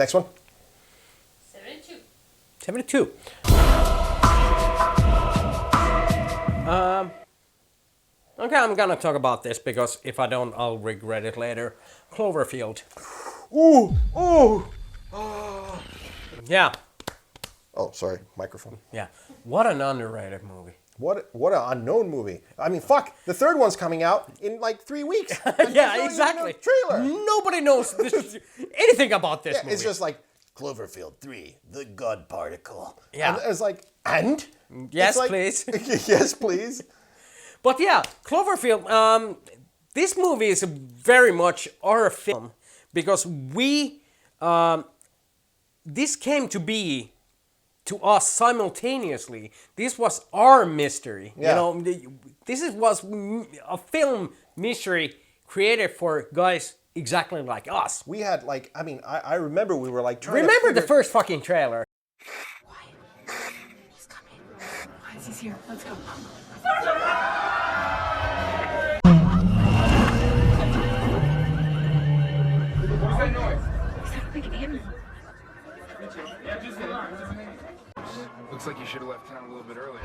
Next one. 72. 72. Okay, I'm gonna talk about this because if I don't, I'll regret it later. Cloverfield. Ooh. Yeah. Oh, sorry. Microphone. Yeah. What an underrated movie. What an unknown movie. I mean, fuck. The third one's coming out in like 3 weeks. Yeah, exactly. Trailer. Nobody knows anything about this movie. It's just like Cloverfield 3, the God particle. Yeah. And it's like, and? Yes, It's like, please. Yes, please. But yeah, Cloverfield, this movie is very much our film because this came to be to us simultaneously. This was our mystery. Yeah. You know, was a film mystery created for guys exactly like us. We had like, I mean, I remember we were like trying Remember to the first fucking trailer? He's coming. Why is he here? Let's go. What's that noise? Sounds like an animal. Looks like you should have left town a little bit earlier.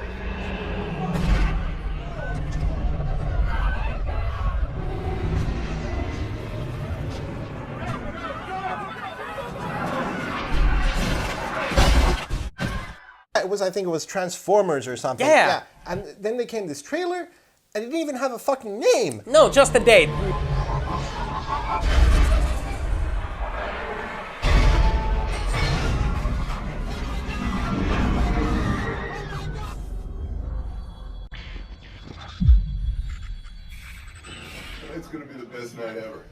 I think it was Transformers or something. Yeah. And then they came this trailer, and it didn't even have a fucking name. No, just a date. It's gonna be the best night ever.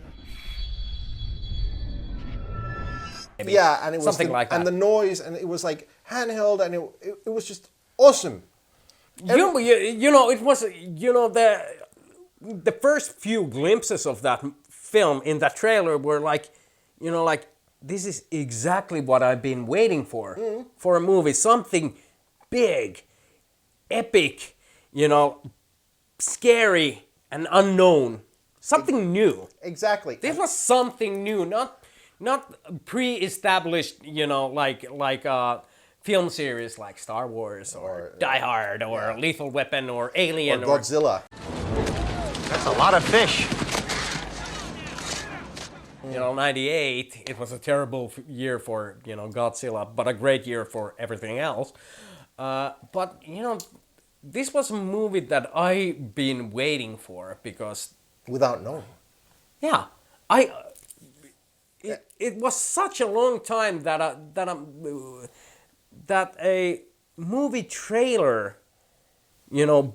Yeah, and it was Something like that. and the noise, and it was like handheld, and it was just awesome. You know, it was, the first few glimpses of that film in that trailer were like, this is exactly what I've been waiting for a movie. Something big, epic, scary and unknown. Something new. Exactly. This was something new, not pre-established, like film series like Star Wars or Die Hard or Lethal Weapon or Alien or Godzilla. That's a lot of fish. 98, it was a terrible year for, Godzilla, but a great year for everything else. But, this was a movie that I've been waiting for because... Without knowing. Yeah. It was such a long time that a movie trailer, was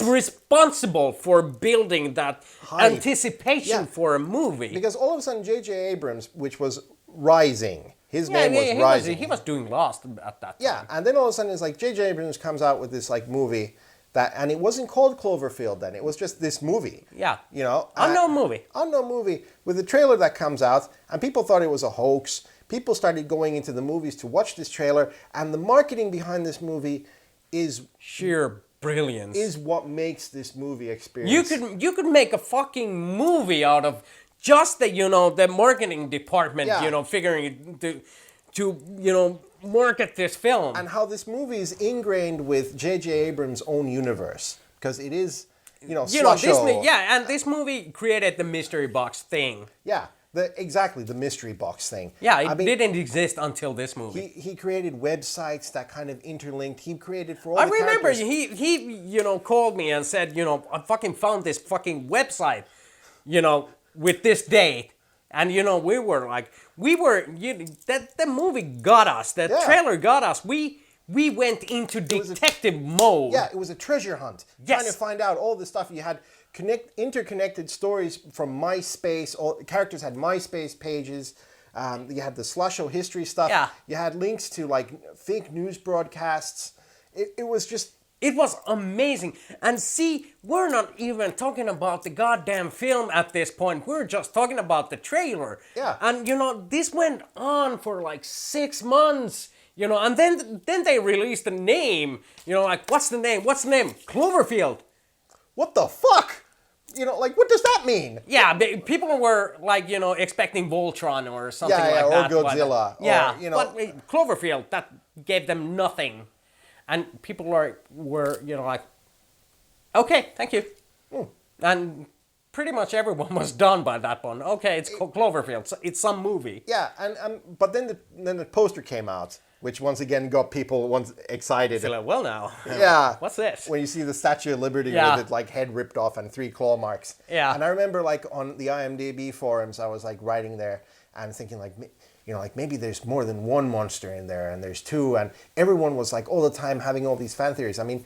responsible for building that hype. Anticipation for a movie. Because all of a sudden, J.J. Abrams, which was rising, his name was rising. He was doing Lost at that time. Yeah, and then all of a sudden, it's like J.J. Abrams comes out with this like movie and it wasn't called Cloverfield then. It was just this movie. Yeah. Unknown movie. Unknown movie with a trailer that comes out, and people thought it was a hoax. People started going into the movies to watch this trailer, and the marketing behind this movie is sheer brilliance. Is what makes this movie experience. You could make a fucking movie out of just the marketing department, figuring to market this film. And how this movie is ingrained with J.J. Abrams' own universe. Because it is, and this movie created the mystery box thing. Yeah, exactly, the mystery box thing. Yeah, it didn't exist until this movie. He created websites that kind of interlinked. He created for all the remember characters. he called me and said, I fucking found this fucking website, with this date. And we were the movie got us. The trailer got us. We went into detective mode. Yeah, it was a treasure hunt. Yes. Trying to find out all the stuff. You had interconnected stories from MySpace. All characters had MySpace pages. You had the Slusho history stuff. Yeah. You had links to like fake news broadcasts. It was just... It was amazing. And see, we're not even talking about the goddamn film at this point. We're just talking about the trailer. Yeah. And, this went on for like 6 months, and then they released the name. Like, what's the name? What's the name? Cloverfield. What the fuck? like, what does that mean? Yeah, people were like, expecting Voltron or something Yeah, like that. or Godzilla. Yeah, or, but Cloverfield, that gave them nothing. And people were, like, okay, thank you. And pretty much everyone was done by that one. Okay, it's Cloverfield. So it's some movie. Yeah, but then the poster came out, which once again got people excited. So like, well now. Yeah. What's this? When you see the Statue of Liberty Yeah. with its like head ripped off and 3 claw marks. Yeah. And I remember like on the IMDb forums, I was like writing there and thinking like, like maybe there's more than one monster in there and there's 2, and everyone was like all the time having all these fan theories. I mean,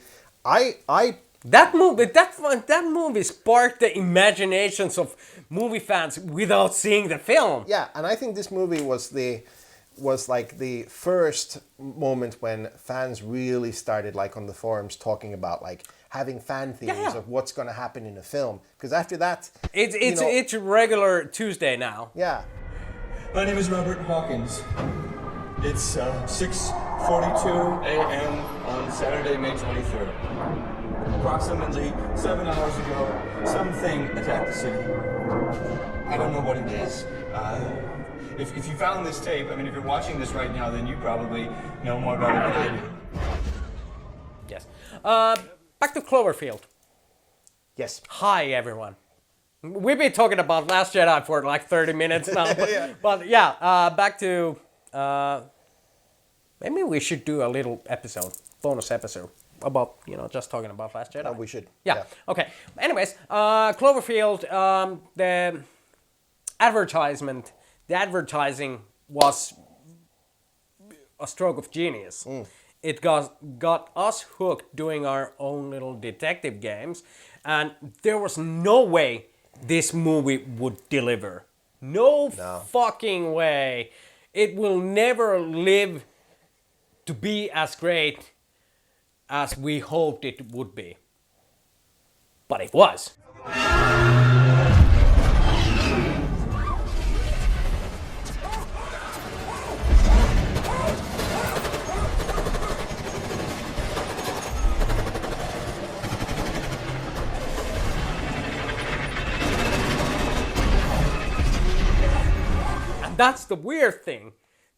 That movie sparked the imaginations of movie fans without seeing the film. yeah, and I think this movie was like the first moment when fans really started like on the forums talking about like having fan theories of what's going to happen in a film, because after that It's regular Tuesday now. yeah. My name is Robert Hawkins. It's 6:42 a.m. on Saturday, May 23rd. Approximately 7 hours ago, something attacked the city. I don't know what it is. If you found this tape, I mean, if you're watching this right now, then you probably know more about it than I do. Yes. Back to Cloverfield. Yes. Hi, everyone. We've been talking about Last Jedi for like 30 minutes now. But back to... maybe we should do a little bonus episode, about, just talking about Last Jedi. We should. Yeah. Okay. Anyways, Cloverfield, the advertising was a stroke of genius. It got us hooked doing our own little detective games, and there was no way this movie would deliver. No fucking way. It will never live to be as great as we hoped it would be. But it was. And that's the weird thing.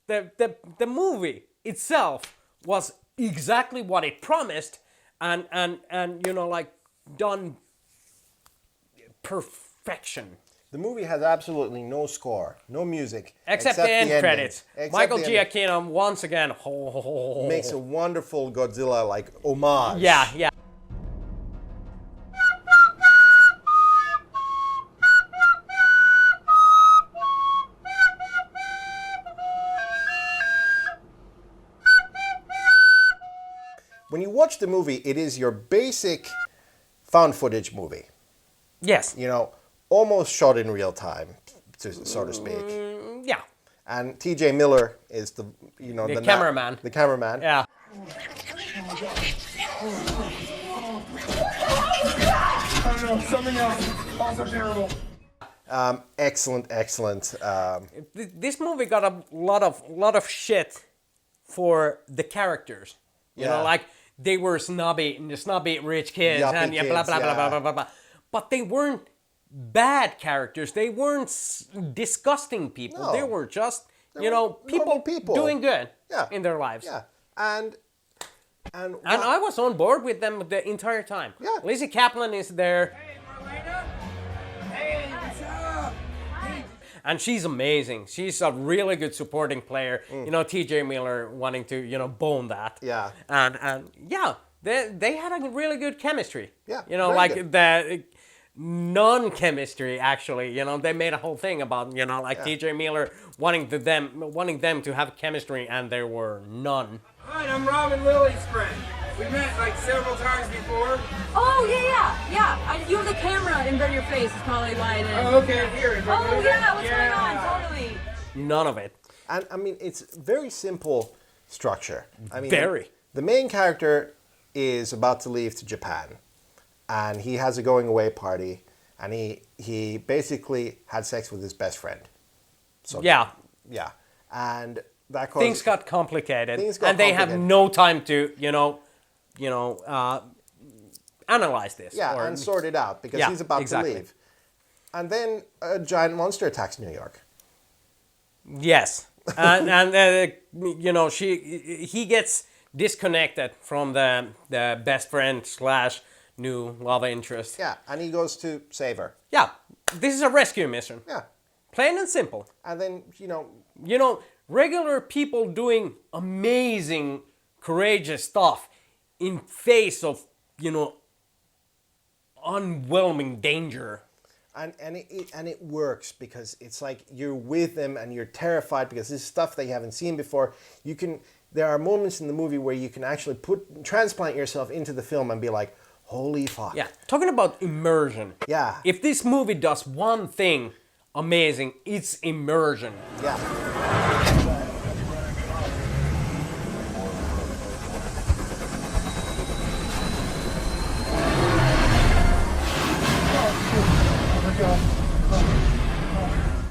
The movie itself was exactly what it promised, and like done perfection. The movie has absolutely no score, no music. Except the end ending. credits. Except Michael the ending. Giacchino once again. Makes a wonderful Godzilla like homage. Yeah. When you watch the movie, it is your basic found footage movie. Yes. Almost shot in real time, so to speak. Yeah. And T.J. Miller is the cameraman. The cameraman. Yeah. Oh no, something else. Also terrible. Excellent. This movie got a lot of shit for the characters. You know, like they were snobby rich kids Yuppie and kids, blah blah yeah. blah blah blah blah. But they weren't bad characters. They weren't disgusting people. No. They were just were normal people. doing good Yeah. in their lives. Yeah. And And I was on board with them the entire time. Yeah. Lizzie Kaplan is there. Hey, Marlena. Hey, what's up? And she's amazing. She's a really good supporting player. T.J. Miller wanting to, bone that. Yeah. And yeah, they had a really good chemistry. Yeah, You know, very like good. the non-chemistry actually. They made a whole thing about, T.J. Miller wanting them to have chemistry, and there were none. Hi, I'm Robin Lily's friend. We met like several times before. Oh, yeah. You have the camera in front of your face. Is probably why it is. Oh, okay, here. Oh, yeah. What's going on? Totally. None of it. And I mean, it's very simple structure. I mean, Very. The main character is about to leave to Japan, and he has a going away party, and he basically had sex with his best friend. So Yeah. yeah, and that caused Things got complicated, Things got and they have complicated. no time to, analyze this. Yeah, and sort it out because he's about to leave. And then a giant monster attacks New York. Yes, and you know, he gets disconnected from the best friend / new love interest. Yeah, and he goes to save her. Yeah, this is a rescue mission. Yeah. Plain and simple. And then, regular people doing amazing, courageous stuff in face of, unwhelming danger. And it works because it's like you're with them and you're terrified because this is stuff that you haven't seen before. There are moments in the movie where you can actually transplant yourself into the film and be like, holy fuck. Yeah, talking about immersion. Yeah. If this movie does one thing amazing, it's immersion. Yeah.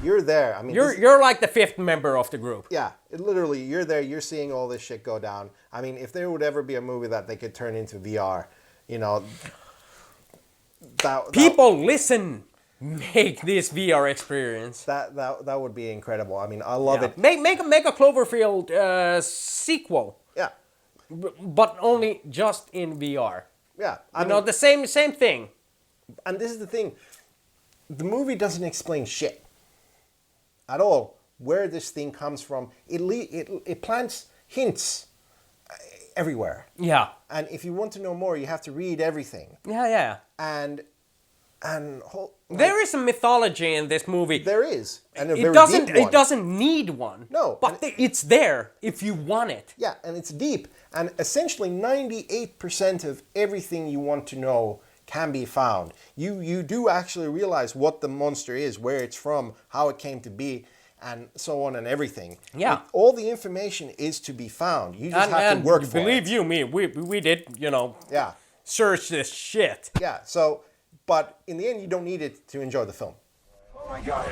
You're there. I mean, you're like the fifth member of the group. Yeah, literally, you're there. You're seeing all this shit go down. I mean, if there would ever be a movie that they could turn into VR, people listen, make this VR experience. That would be incredible. I mean, I love it. Make a Cloverfield sequel. Yeah, but only just in VR. Yeah, the same thing. And this is the thing, the movie doesn't explain shit at all where this thing comes from. It plants hints everywhere. Yeah. And if you want to know more, you have to read everything. Yeah. And there is a mythology in this movie. There is, and it doesn't need one. No, but it's there if you want it. Yeah, and it's deep, and essentially 98% of everything you want to know can be found. You do actually realize what the monster is, where it's from, how it came to be, and so on and everything. Yeah. All the information is to be found. You just have to work for it. Believe you me, we did, yeah, search this shit. Yeah, so, but in the end, you don't need it to enjoy the film. Oh my God.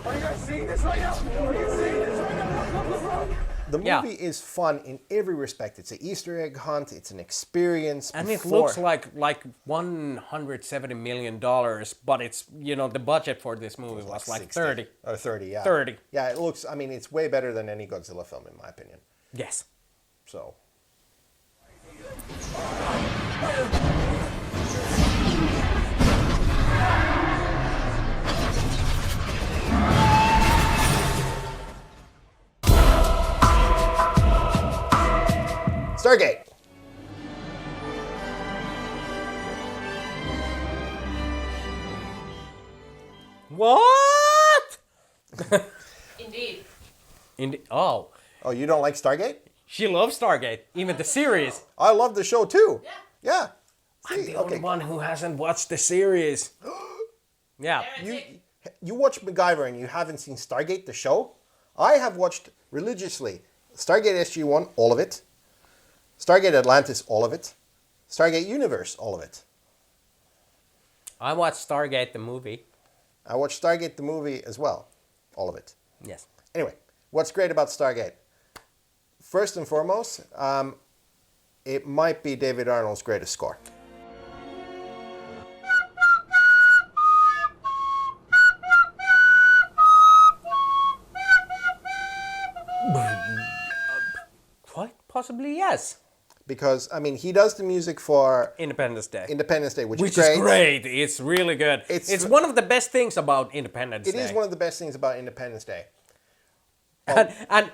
Are you guys seeing this right now? Are you seeing this right now? The movie is fun in every respect. It's an Easter egg hunt. It's an experience. And it looks like $170 million, but it's, the budget for this movie was like 60. 30. Or 30, yeah. 30. Yeah, it looks, it's way better than any Godzilla film, in my opinion. Yes. So. Stargate. What? Indeed. Oh. Oh, you don't like Stargate? She loves Stargate, even the series. I love the show too. Yeah. I'm the only one who hasn't watched the series. Yeah. You watch MacGyver and you haven't seen Stargate, the show? I have watched religiously Stargate SG-1, all of it. Stargate Atlantis, all of it. Stargate Universe, all of it. I watched Stargate the movie. I watched Stargate the movie as well. All of it. Yes. Anyway, what's great about Stargate? First and foremost, it might be David Arnold's greatest score. Quite possibly, yes. Because, he does the music for Independence Day. Which is great. It's really good. It's one of the best things about Independence Day. It is one of the best things about Independence Day. And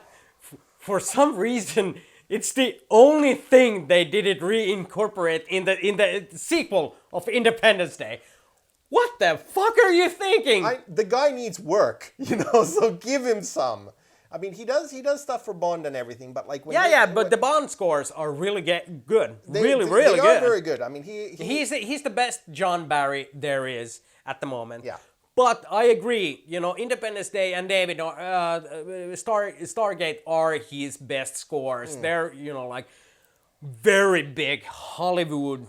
for some reason, it's the only thing they didn't reincorporate in the sequel of Independence Day. What the fuck are you thinking? The guy needs work, so give him some. He does stuff for Bond and everything, but like when but the Bond scores are really good. They are very good. He's the best John Barry there is at the moment. Yeah. But I agree, Independence Day and David Stargate are his best scores. They're like very big Hollywood,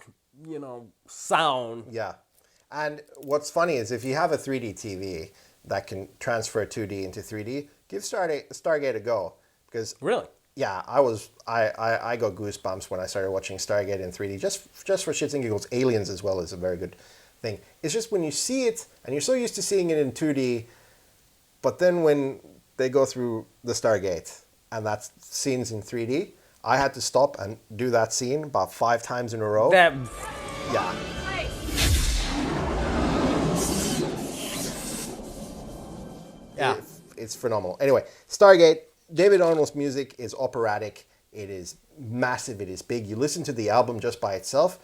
sound. Yeah. And what's funny is if you have a 3D TV that can transfer 2D into 3D, give Stargate a go. Because really, yeah, I got goosebumps when I started watching Stargate in 3D. Just for shits and giggles. Aliens as well is a very good thing. It's just when you see it, and you're so used to seeing it in 2D, but then when they go through the Stargate, and that's scenes in 3D, I had to stop and do that scene about 5 times in a row. Yeah. Yeah. It's phenomenal. Anyway, Stargate, David Arnold's music is operatic. It is massive. It is big. You listen to the album just by itself,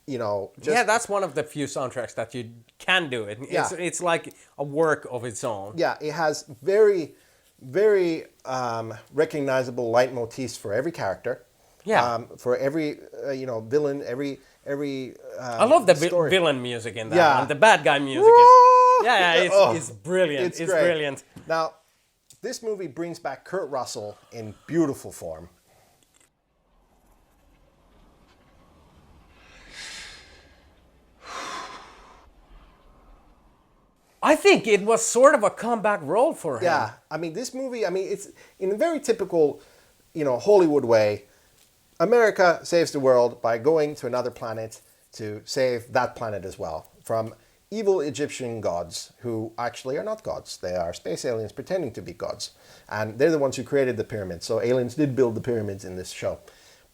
you know. Yeah, that's one of the few soundtracks that you can do it. It's like a work of its own. Yeah, it has very, very recognizable leitmotifs for every character. Yeah. For every, villain, every I love the story. villain music in that Yeah. one. The bad guy music it's brilliant. It's great. brilliant. Now, this movie brings back Kurt Russell in beautiful form. I think it was sort of a comeback role for him. Yeah, I mean, this movie, it's in a very typical, Hollywood way. America saves the world by going to another planet to save that planet as well from evil Egyptian gods who actually are not gods. They are space aliens pretending to be gods. And they're the ones who created the pyramids. So aliens did build the pyramids in this show.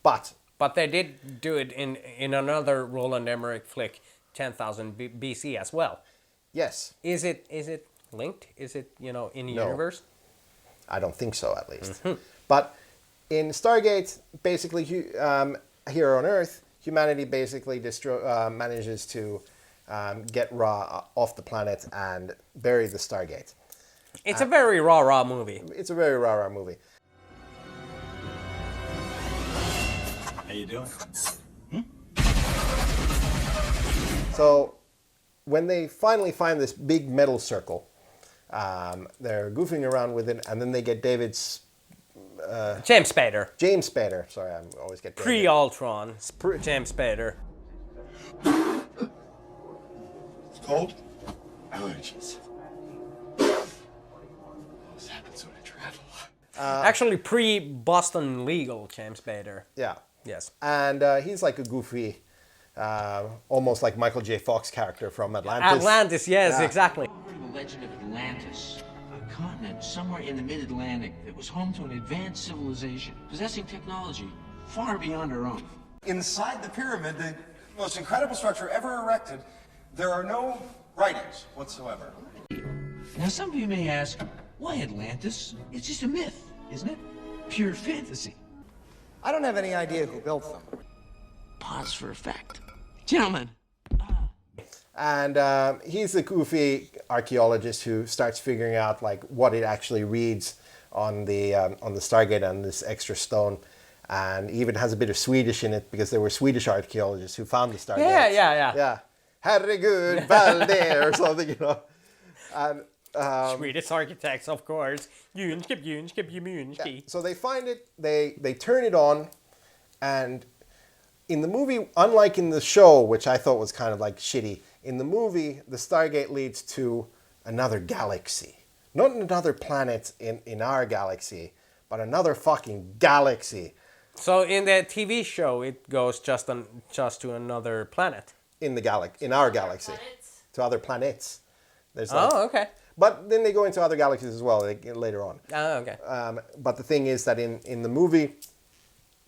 But they did do it in another Roland Emmerich flick, 10,000 BC as well. yes, Is it linked? Is it, in the universe? I don't think so, at least. But in Stargate, basically, here on Earth, humanity basically manages to get Ra off the planet and bury the Stargate. It's a very raw movie. It's a very rah-rah movie. How you doing? So when they finally find this big metal circle, they're goofing around with it, and then they get David's... James Spader. James Spader. Sorry, I always get David. Pre-Ultron. James Spader. It's cold? Allergies. This happens when I travel. Actually, pre-Boston Legal James Spader. Yeah. Yes. And he's like a goofy, almost like Michael J. Fox character from Atlantis. Atlantis, yes, Yeah. exactly. The legend of Atlantis, a continent somewhere in the mid-Atlantic that was home to an advanced civilization, possessing technology far beyond our own. Inside the pyramid, the most incredible structure ever erected, there are no writings whatsoever. Now, some of you may ask, why Atlantis? It's just a myth, isn't it? Pure fantasy. I don't have any idea who built them. Pause for effect. Gentlemen. And he's a goofy archaeologist who starts figuring out like what it actually reads on the Stargate and this extra stone, and even has a bit of Swedish in it because there were Swedish archaeologists who found the Stargate. Yeah. Herregud, Valde, or something, And Swedish architects, of course. so they find it, they turn it on, and in the movie, unlike in the show, which I thought was kind of like shitty, in the movie, the Stargate leads to another galaxy. Not another planet in our galaxy, but another fucking galaxy. So in the TV show, it goes just to another planet. In our galaxy. To other planets. There's Okay. But then they go into other galaxies as well later on. Oh, okay. But the thing is that in the movie,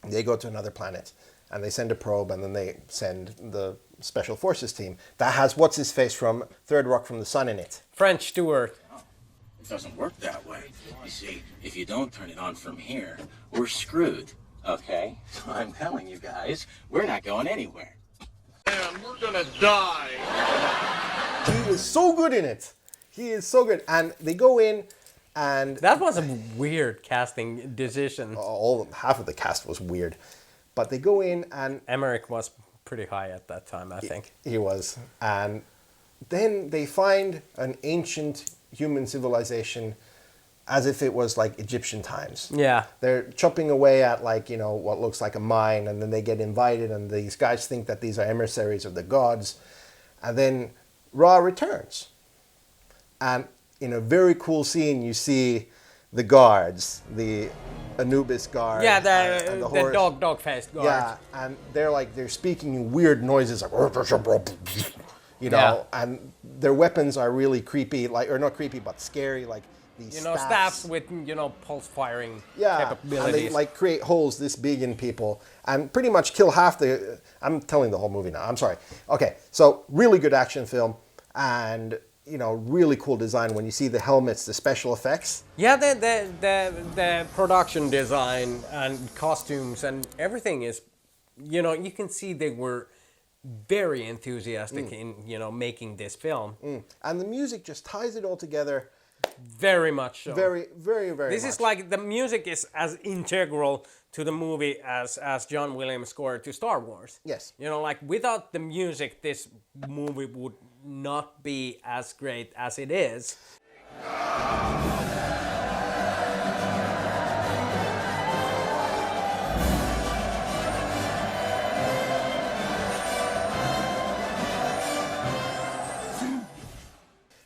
they go to another planet and they send a probe, and then they send the Special Forces team that has what's-his-face from Third Rock from the Sun in it. French Stewart. It doesn't work that way. You see, if you don't turn it on from here, we're screwed, okay? So I'm telling you guys, we're not going anywhere. And we're gonna die. He is so good in it. He is so good. And they go in, and That was a weird casting decision. half of the cast was weird. But they go in, and Emmerich was pretty high at that time, I think. he was. And then they find an ancient human civilization as if it was like Egyptian times. Yeah. They're chopping away at what looks like a mine, and then they get invited, and these guys think that these are emissaries of the gods. And then Ra returns. And in a very cool scene, you see the guards, Anubis guard. Yeah, and the horse. dog-faced guard. Yeah, and they're speaking in weird noises like, you know, and their weapons are really creepy, like, or not creepy, but scary, like these staffs with, pulse firing and capabilities. they like create holes this big in people and pretty much kill half the. I'm telling the whole movie now. I'm sorry. Okay, so really good action film and really cool design when you see the helmets, the special effects. Yeah, the production design and costumes and everything is, you can see they were very enthusiastic in making this film. And the music just ties it all together. Very much so. Very, very, very This much. is like the music is as integral to the movie as John Williams scored to Star Wars. Yes. Like without the music, this movie would not be as great as it is.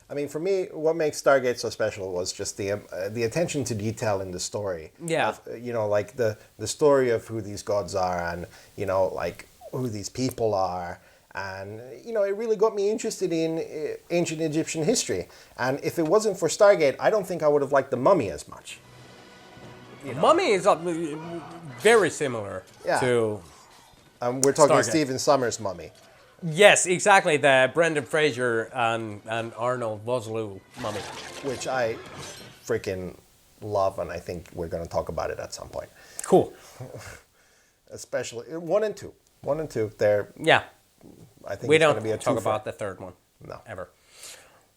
I mean, for me, what makes Stargate so special was just the attention to detail in the story. Yeah. Of, like the story of who these gods are and, like who these people are. And, it really got me interested in ancient Egyptian history. And if it wasn't for Stargate, I don't think I would have liked The Mummy as much. Mummy is very similar to we're talking Stargate. Stephen Sommers' Mummy. Yes, exactly. The Brendan Fraser and Arnold Vosloo Mummy. Which I freaking love, and I think we're going to talk about it at some point. Cool. Especially 1 and 2. 1 and 2, they're... Yeah. I think we it's don't going to be a talk twofer. about the third one. No. Ever.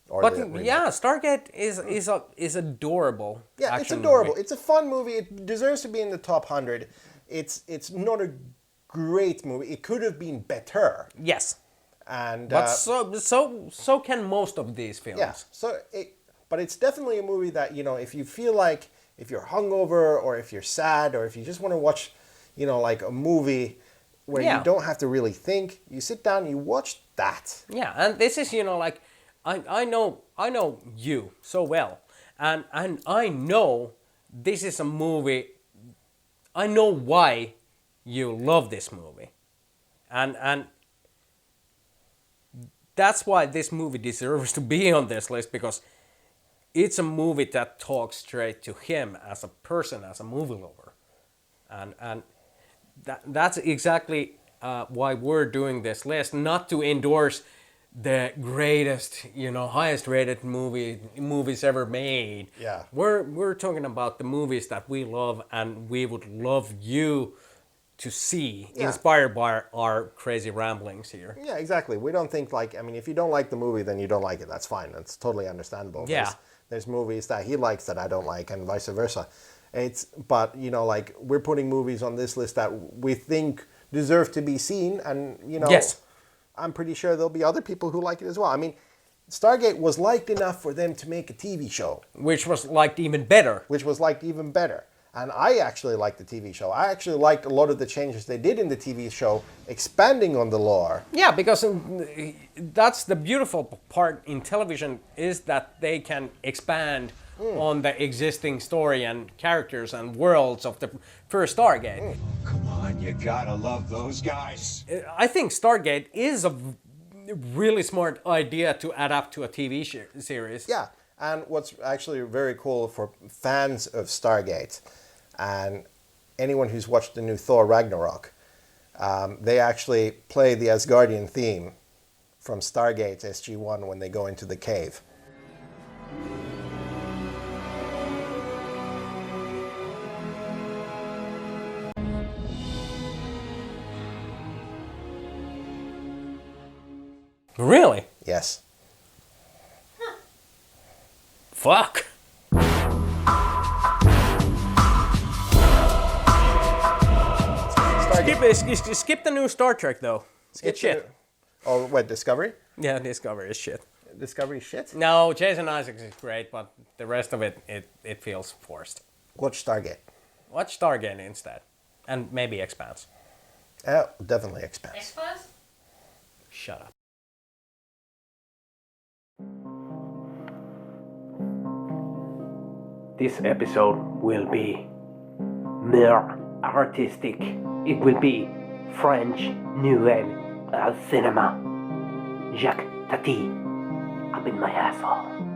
Or But the yeah, Stargate is adorable. Yeah, it's action adorable. movie. It's a fun movie. It deserves to be in the top 100. It's not a great movie. It could have been better. Yes. And But so can most of these films. Yeah. But it's definitely a movie that, if you feel like if you're hungover or if you're sad or if you just want to watch, like a movie where you don't have to really think, you sit down and you watch that. Yeah, and this is, like I know you so well. And I know this is a movie. I know why you love this movie. And that's why this movie deserves to be on this list, because it's a movie that talks straight to him as a person, as a movie lover. And that's exactly why we're doing this list, not to endorse the greatest, highest rated movies ever made. Yeah. We're talking about the movies that we love and we would love you to see, inspired by our crazy ramblings here. Yeah, exactly. We don't think if you don't like the movie, then you don't like it. That's fine. That's totally understandable. Yeah. There's movies that he likes that I don't like and vice versa. But we're putting movies on this list that we think deserve to be seen, and Yes. I'm pretty sure there'll be other people who like it as well. I mean, Stargate was liked enough for them to make a TV show. Which was liked even better. And I actually liked the TV show. I actually liked a lot of the changes they did in the TV show, expanding on the lore. Yeah, because that's the beautiful part in television, is that they can expand on the existing story and characters and worlds of the first Stargate. Come on, you gotta love those guys. I think Stargate is a really smart idea to adapt to a TV series. Yeah, and what's actually very cool for fans of Stargate and anyone who's watched the new Thor Ragnarok, they actually play the Asgardian theme from Stargate SG-1 when they go into the cave. Really? Yes. Fuck. Skip the new Star Trek though. It's shit. Oh, what, Discovery? Yeah, Discovery is shit. Discovery shit? No, Jason Isaacs is great, but the rest of it feels forced. Watch Stargate. Watch Stargate instead. And maybe Expanse. Definitely Expanse. Expanse? Shut up. This episode will be more artistic. It will be French Nouvelle Cinema. Jacques Tati, up in my asshole.